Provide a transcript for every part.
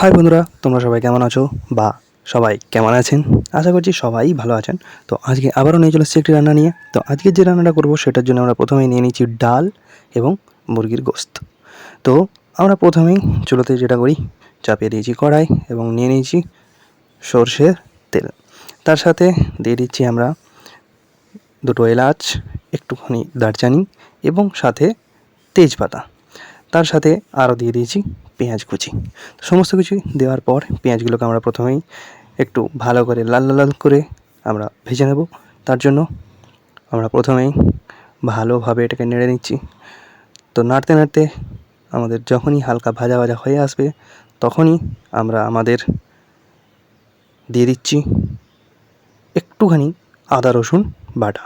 High বন্ধুরা, তোমরা সবাই কেমন আছো বা সবাই কেমন আছেন? আশা করছি সবাই ভালো আছেন। তো আজকে আবারও নিয়ে চলে এসেছি একটি রান্না নিয়ে। তো আজকে যে রান্নাটা করব সেটার জন্য আমরা প্রথমেই নিয়ে নিচ্ছি ডাল এবং মুরগির গোশত। তো আমরা প্রথমেই চুলোতে যেটা করি, চাপিয়ে দিয়েছি কড়াই এবং নিয়ে নিয়েছি সরষের তেল। তার সাথে দিয়ে দিচ্ছি আমরা দুটো এলাচ, একটুখানি দারচিনি এবং সাথে তেজপাতা। তার সাথে আরও দিয়ে দিয়েছি পেঁয়াজ কুচি। সমস্ত কিছু দেওয়ার পর পেঁয়াজগুলোকে আমরা প্রথমেই একটু ভালো করে লাল লাল করে আমরা ভেজে নেব। তার জন্য আমরা প্রথমেই ভালোভাবে এটাকে নেড়ে নিচ্ছি। তো নাড়তে নাড়তে আমাদের যখনই হালকা ভাজা ভাজা হয়ে আসবে তখনই আমরা আমাদের দিয়ে দিচ্ছি একটুখানি আদা রসুন বাটা।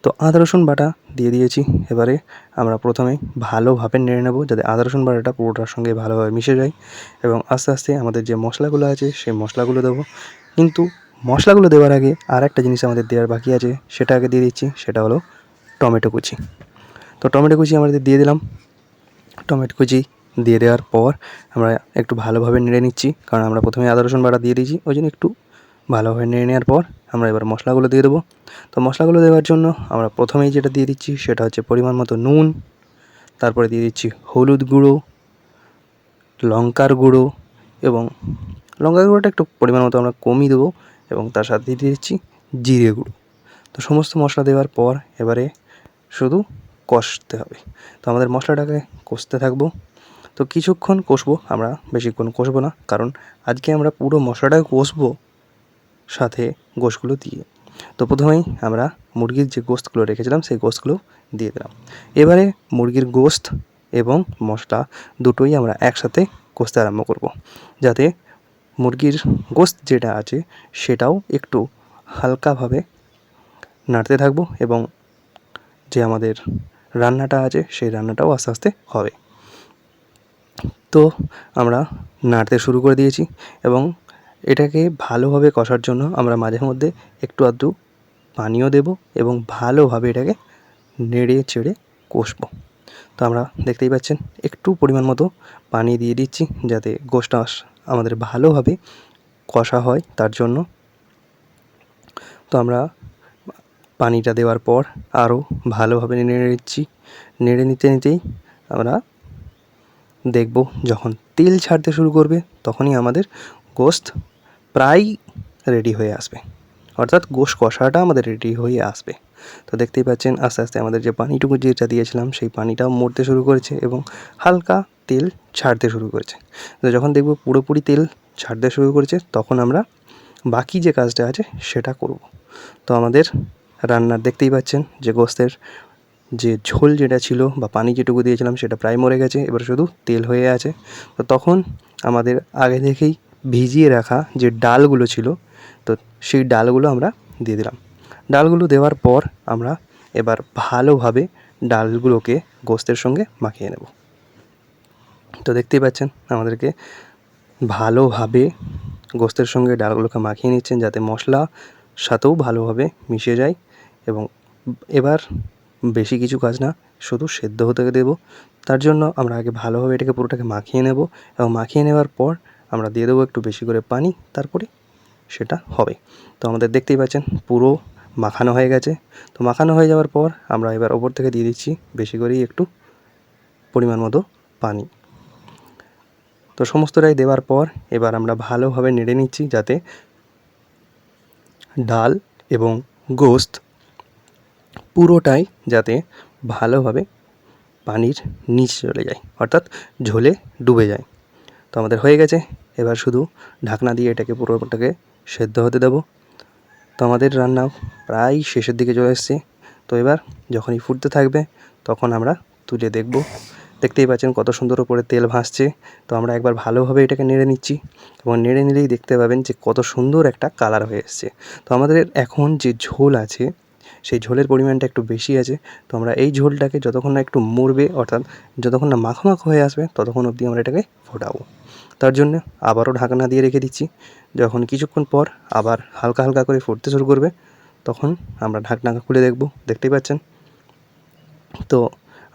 তো আদা রসুন বাটা দিয়ে দিয়েছি। এবারে আমরা প্রথমেই ভালোভাবে নেড়ে নেব যাতে আদা রসুন বাটাটা পুরোটার সঙ্গে ভালোভাবে মিশে যায় এবং আস্তে আস্তে আমাদের যে মশলাগুলো আছে সেই মশলাগুলো দেবো। কিন্তু মশলাগুলো দেওয়ার আগে আর একটা জিনিস আমাদের দেওয়ার বাকি আছে, সেটা আগে দিয়ে দিচ্ছি। সেটা হলো টমেটো কুচি। তো টমেটো কুচি আমাদের দিয়ে দিলাম। টমেটো কুচি দিয়ে দেওয়ার পর আমরা একটু ভালোভাবে নেড়ে নিচ্ছি, কারণ আমরা প্রথমে আদা রসুন বাটা দিয়ে দিয়েছি, ওই জন্য একটু ভালোভাবে নেড়ে নেওয়ার পর আমরা এবার মশলাগুলো দিয়ে দেবো। তো মশলাগুলো দেওয়ার জন্য আমরা প্রথমেই যেটা দিয়ে দিচ্ছি সেটা হচ্ছে পরিমাণ মতো নুন, তারপরে দিয়ে দিচ্ছি হলুদ গুঁড়ো, লঙ্কার গুঁড়ো এবং লঙ্কার গুঁড়োটা একটু পরিমাণ মতো আমরা কমিয়ে দেবো এবং তার সাথে দিয়ে দিচ্ছি জিরে গুঁড়ো। তো সমস্ত মশলা দেওয়ার পর এবারে শুধু কষতে হবে। তো আমাদের মশলাটাকে কষতে থাকবো। তো কিছুক্ষণ কষবো, আমরা বেশিক্ষণ কষবো না, কারণ আজকে আমরা পুরো মশলাটাকে কষবো সাথে গোশতগুলো দিয়ে। তো প্রথমেই আমরা মুরগির যে গোশতগুলো রেখেছিলাম সেই গোশতগুলো দিয়ে দিলাম। এবারে মুরগির গোশত এবং মশলা দুটোই আমরা একসাথে কষতে আরম্ভ করব, যাতে মুরগির গোশত যেটা আছে সেটাও একটু হালকাভাবে নাড়তে থাকবো এবং যে আমাদের রান্নাটা আছে সেই রান্নাটাও আস্তে আস্তে হবে। তো আমরা নাড়তে শুরু করে দিয়েছি এবং এটাকে ভালোভাবে কষার জন্য আমরা মাঝে মধ্যে একটু আধটু পানিও দেবো এবং ভালোভাবে এটাকে নেড়ে চেড়ে কষবো। তো আমরা দেখতেই পাচ্ছেন একটু পরিমাণ মতো পানি দিয়ে দিচ্ছি, যাতে গোশতটা আমাদের ভালোভাবে কষা হয় তার জন্য। তো আমরা পানিটা দেওয়ার পর আরও ভালোভাবে নেড়ে নিচ্ছি। নেড়ে নিতে নিতেই আমরা দেখব যখন তেল ছাড়তে শুরু করবে তখনই আমাদের গোশত প্রায় রেডি হয়ে আসবে, অর্থাৎ গোশত কষাটা আমাদের রেডি হয়ে আসবে। তো দেখতেই পাচ্ছেন আস্তে আস্তে আমাদের যে পানিটুকু যেটা দিয়েছিলাম সেই পানিটাও মরতে শুরু করেছে এবং হালকা তেল ছাড়তে শুরু করেছে। তো যখন দেখব পুরোপুরি তেল ছাড়তে শুরু করেছে তখন আমরা বাকি যে কাজটা আছে সেটা করব। তো আমাদের রান্নার দেখতেই পাচ্ছেন যে গোশতের যে ঝোল যেটা ছিল বা পানি যেটুকু দিয়েছিলাম সেটা প্রায় মরে গেছে, এবার শুধু তেল হয়ে আছে। তো তখন আমাদের আগে থেকেই ভিজিয়ে রাখা যে ডালগুলো ছিল, তো সেই ডালগুলো আমরা দিয়ে দিলাম। ডালগুলো দেওয়ার পর আমরা এবার ভালোভাবে ডালগুলোকে গোশতের সঙ্গে মাখিয়ে নেব। তো দেখতেই পাচ্ছেন আমাদেরকে ভালোভাবে গোশতের সঙ্গে ডালগুলোকে মাখিয়ে নিচ্ছেন, যাতে মশলা সাথেও ভালোভাবে মিশে যায়। এবং এবার বেশি কিছু কাজ না, শুধু সেদ্ধ হতে দেবো। তার জন্য আমরা আগে ভালোভাবে এটাকে পুরোটাকে মাখিয়ে নেব এবং মাখিয়ে নেওয়ার পর আমরা দিয়ে দেবো একটু বেশি করে পানি, তারপরে সেটা হবে। তো আমাদের দেখতেই পাচ্ছেন পুরো মাখানো হয়ে গেছে। তো মাখানো হয়ে যাওয়ার পর আমরা এবার ওপর থেকে দিয়ে দিচ্ছি বেশি করেই একটু পরিমাণ মতো পানি। তো সমস্তটাই দেওয়ার পর এবার আমরা ভালোভাবে নেড়ে নিচ্ছি, যাতে ডাল এবং গোশত পুরোটাই যাতে ভালোভাবে পানির নিচে চলে যায়, অর্থাৎ ঝোলে ডুবে যায়। তো আমাদের হয়ে গেছে। এবার শুধু ঢাকনা দিয়ে এটাকে পুরোটাকে সেদ্ধ হতে দেবো। তো আমাদের রান্না প্রায় শেষের দিকে চলে এসেছে। তো এবার যখনই ফুটতে থাকবে তখন আমরা তুলে দেখব। দেখতেই পাচ্ছেন কত সুন্দর করে তেল ভাসছে। তো আমরা একবার ভালোভাবে এটাকে নেড়ে নিচ্ছি এবং নেড়ে নিলেই দেখতে পাবেন যে কত সুন্দর একটা কালার হয়ে এসছে। তো আমাদের এখন যে ঝোল আছে সেই ঝোলের পরিমাণটা একটু বেশি আছে। তো আমরা এই ঝোলটাকে যতক্ষণ না একটু মরবে, অর্থাৎ যতক্ষণ না মাখো মাখো হয়ে আসবে ততক্ষণ অবধি আমরা এটাকে ফোটাবো। তার জন্য আবারও ঢাকনা দিয়ে রেখে দিচ্ছি। যখন কিছুক্ষণ পর আবার হালকা হালকা করে ফুটতে শুরু করবে তখন আমরা ঢাকনা খুলে দেখব। দেখতেই পাচ্ছেন। তো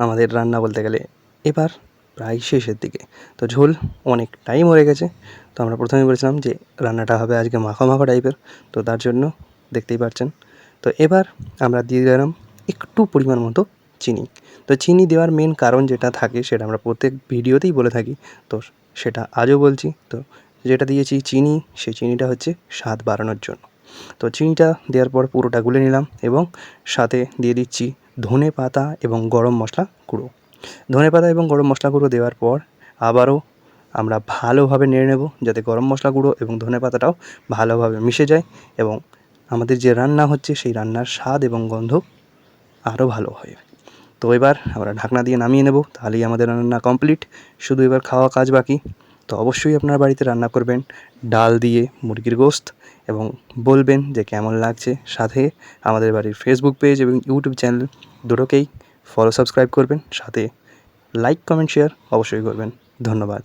আমাদের রান্না বলতে গেলে এবার প্রায় শেষের দিকে। তো ঝোল অনেকটাই মরে গেছে। তো আমরা প্রথমেই বলেছিলাম যে রান্নাটা হবে আজকে মাখো মাখো টাইপের, তো তার জন্য দেখতেই পাচ্ছেন। তো এবার আমরা দিয়ে দিলাম একটু পরিমাণ মতো চিনি। তো চিনি দেওয়ার মেন কারণ যেটা থাকে সেটা আমরা প্রত্যেক ভিডিওতেই বলে থাকি, তো সেটা আজও বলছি। তো যেটা দিয়েছি চিনি, সেই চিনিটা হচ্ছে স্বাদ বাড়ানোর জন্য। তো চিনিটা দেওয়ার পর পুরোটা গুলে নিলাম এবং সাথে দিয়ে দিচ্ছি ধনেপাতা এবং গরম মশলা গুঁড়ো। ধনেপাতা এবং গরম মশলা গুঁড়ো দেওয়ার পর আবারও আমরা ভালোভাবে নেড়ে নেব, যাতে গরম মশলা গুঁড়ো এবং ধনেপাতাটাও ভালোভাবে মিশে যায় এবং আমাদের যে রান্না হচ্ছে সেই রান্নার স্বাদ এবং গন্ধ আরও ভালো হয়। তো এবার আমরা ঢাকনা দিয়ে নামিয়ে নেব, তাহলেই আমাদের রান্না কমপ্লিট। শুধু এবার খাওয়া কাজ বাকি। তো অবশ্যই আপনার বাড়িতে রান্না করবেন ডাল দিয়ে মুরগির গোশত এবং বলবেন যে কেমন লাগছে। সাথে আমাদের বাড়ির ফেসবুক পেজ এবং ইউটিউব চ্যানেল দুটোকেই ফলো সাবস্ক্রাইব করবেন, সাথে লাইক কমেন্ট শেয়ার অবশ্যই করবেন। ধন্যবাদ।